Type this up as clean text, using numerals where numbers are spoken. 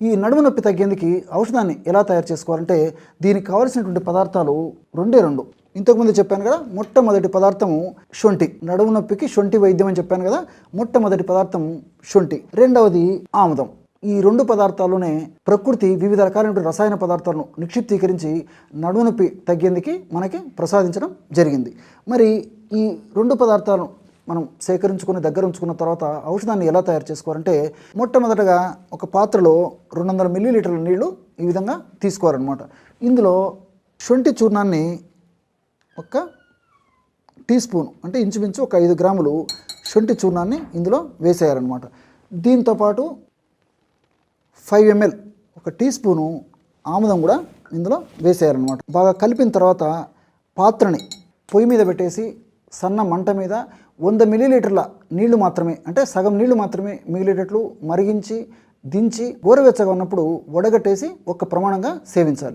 ఈ నడుము నొప్పి తగ్గేందుకు ఔషధాన్ని ఎలా తయారు చేసుకోవాలంటే దీనికి కావలసినటువంటి పదార్థాలు రెండే రెండు. ఇంతకుముందు చెప్పాను కదా, మొట్టమొదటి పదార్థము శొంఠి. నడుము నొప్పికి శొంఠి వైద్యం అని చెప్పాను కదా, మొట్టమొదటి పదార్థం శొంఠి. రెండవది ఆముదం. ఈ రెండు పదార్థాల్లోనే ప్రకృతి వివిధ రకాలైన రసాయన పదార్థాలను నిక్షిప్తీకరించి నడుము నొప్పి తగ్గేందుకు మనకి ప్రసాదించడం జరిగింది. మరి ఈ రెండు పదార్థాలను మనం సేకరించుకుని దగ్గర ఉంచుకున్న తర్వాత ఔషధాన్ని ఎలా తయారు చేసుకోవాలంటే మొట్టమొదటగా ఒక పాత్రలో 200 మిల్లీలీటర్ల నీళ్లు ఈ విధంగా తీసుకోవాలన్నమాట. ఇందులో శొంఠి చూర్ణాన్ని ఒక టీ స్పూన్ అంటే ఇంచుమించు ఒక 5 గ్రాములు శొంఠి చూర్ణాన్ని ఇందులో వేసేయాలన్నమాట. దీంతోపాటు 5 ml ఒక టీ స్పూను ఆముదం కూడా ఇందులో వేసేయాలన్నమాట. బాగా కలిపిన తర్వాత పాత్రని పొయ్యి మీద పెట్టేసి సన్న మంట మీద 100 మిల్లీలీటర్ల నీళ్లు మాత్రమే, అంటే సగం నీళ్లు మాత్రమే మిగిలేటట్లు మరిగించి దించి గోరువెచ్చగా ఉన్నప్పుడు వడగట్టేసి ఒక ప్రమాణంగా సేవించాలి.